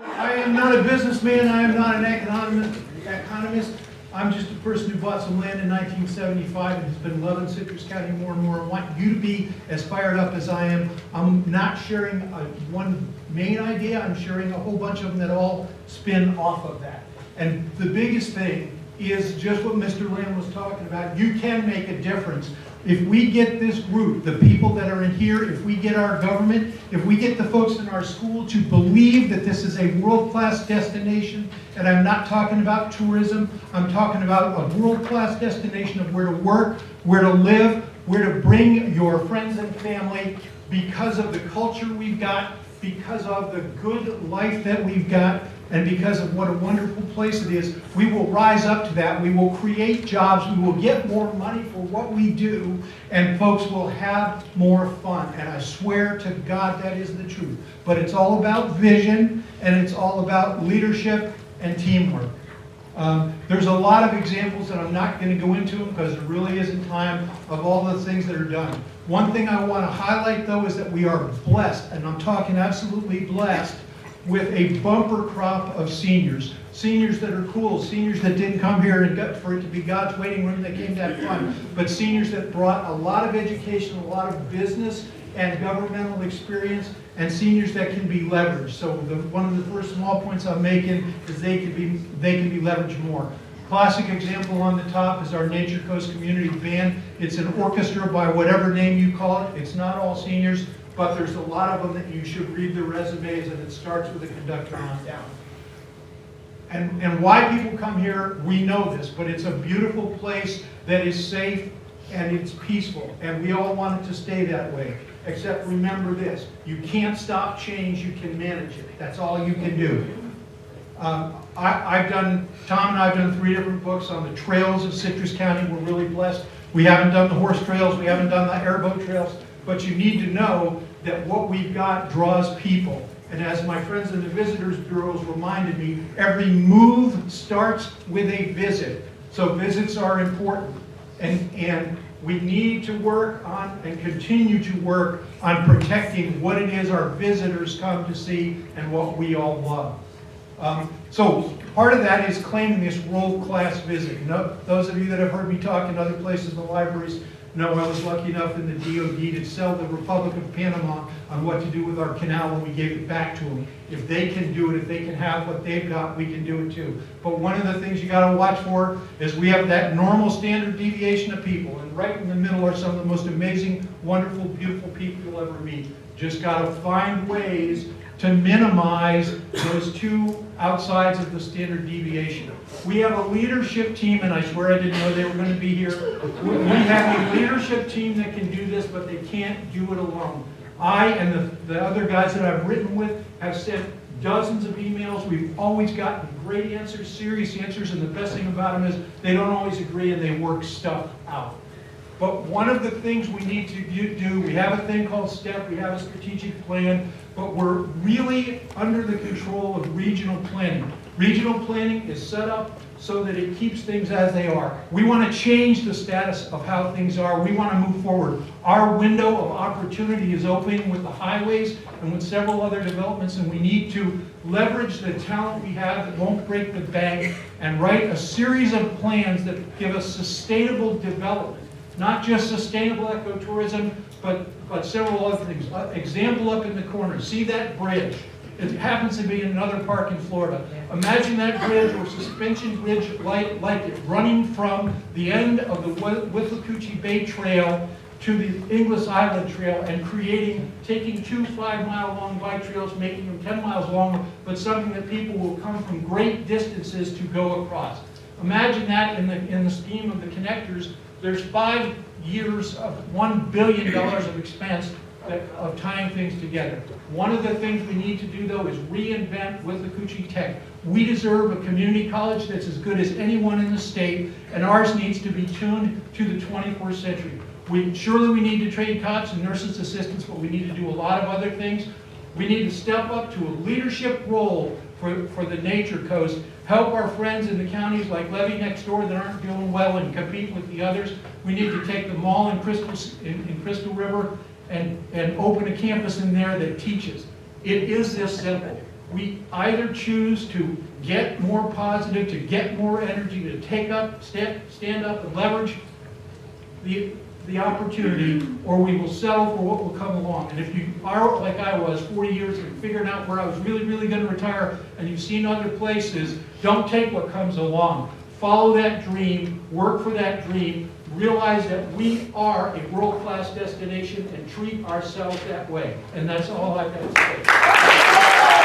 I am not a businessman, I am not an economist. I'm just a person who bought some land in 1975 and has been loving Citrus County more and more. I want you to be as fired up as I am. I'm not sharing one main idea, I'm sharing a whole bunch of them that all spin off of that. And the biggest thing is just what Mr. Lamb was talking about. You can make a difference. If we get this group, the people that are in here, if we get our government, if we get the folks in our school to believe that this is a world-class destination, and I'm not talking about tourism, I'm talking about a world-class destination of where to work, where to live, where to bring your friends and family because of the culture we've got, because of the good life that we've got, and because of what a wonderful place it is. We will rise up to that. We will create jobs. We will get more money for what we do, and folks will have more fun. And I swear to God that is the truth. But it's all about vision, and it's all about leadership and teamwork. There's a lot of examples, and I'm not going to go into them because there really isn't time, of all the things that are done. One thing I want to highlight, though, is that we are blessed, and I'm talking absolutely blessed, with a bumper crop of seniors. Seniors that are cool, seniors that didn't come here and for it to be God's waiting room, they came to have fun, but seniors that brought a lot of education, a lot of business and governmental experience, and seniors that can be leveraged. So one of the first small points I'm making is they can be leveraged more. Classic example on the top is our Nature Coast Community Band. It's an orchestra by whatever name you call it. It's not all seniors, but there's a lot of them that you should read their resumes, and it starts with a conductor on down. And why people come here, we know this, but it's a beautiful place that is safe and it's peaceful, and we all want it to stay that way. Except remember this, you can't stop change, you can manage it. That's all you can do. Tom and I've done 3 different books on the trails of Citrus County. We're really blessed. We haven't done the horse trails, we haven't done the airboat trails, but you need to know that what we've got draws people. And as my friends in the Visitors Bureaus reminded me, every move starts with a visit. So visits are important. And we need to work on and continue to work on protecting what it is our visitors come to see and what we all love. So part of that is claiming this world-class visit. You know, those of you that have heard me talk in other places in the libraries know I was lucky enough in the DOD to sell the Republic of Panama on what to do with our canal when we gave it back to them. If they can do it, if they can have what they've got, we can do it too. But one of the things you got to watch for is we have that normal standard deviation of people, and right in the middle are some of the most amazing, wonderful, beautiful people you'll ever meet. Just got to find ways to minimize those 2 outsides of the standard deviation. We have a leadership team, and I swear I didn't know they were going to be here. We have a leadership team that can do this, but they can't do it alone. I and the other guys that I've written with have sent dozens of emails. We've always gotten great answers, serious answers, and the best thing about them is they don't always agree and they work stuff out. But one of the things we need to do, we have a thing called STEP, we have a strategic plan, but we're really under the control of regional planning. Regional planning is set up so that it keeps things as they are. We want to change the status of how things are. We want to move forward. Our window of opportunity is opening with the highways and with several other developments, and we need to leverage the talent we have that won't break the bank and write a series of plans that give us sustainable development. Not just sustainable ecotourism, but several other things. Example up in the corner, see that bridge? It happens to be in another park in Florida. Imagine that bridge or suspension bridge like it, running from the end of the Withlacoochee Bay Trail to the Inglis Island Trail and taking 2 5-mile-long bike trails, making them 10 miles long, but something that people will come from great distances to go across. Imagine that in the scheme of the connectors. There's 5 years of $1 billion of expense of tying things together. One of the things we need to do, though, is reinvent Withlacoochee Tech. We deserve a community college that's as good as anyone in the state, and ours needs to be tuned to the 21st century. Surely we need to train cops and nurses assistants, but we need to do a lot of other things. We need to step up to a leadership role for the Nature Coast, help our friends in the counties like Levy next door that aren't doing well and compete with the others. We need to take the mall in Crystal River and open a campus in there that teaches. It is this simple. We either choose to get more positive, to get more energy, to take up, stand up and leverage the opportunity, or we will settle for what will come along. And if you are like I was 40 years and figuring out where I was really going to retire, and you've seen other places, don't take what comes along. Follow that dream, work for that dream, realize that we are a world-class destination and treat ourselves that way. And that's all I've got to say.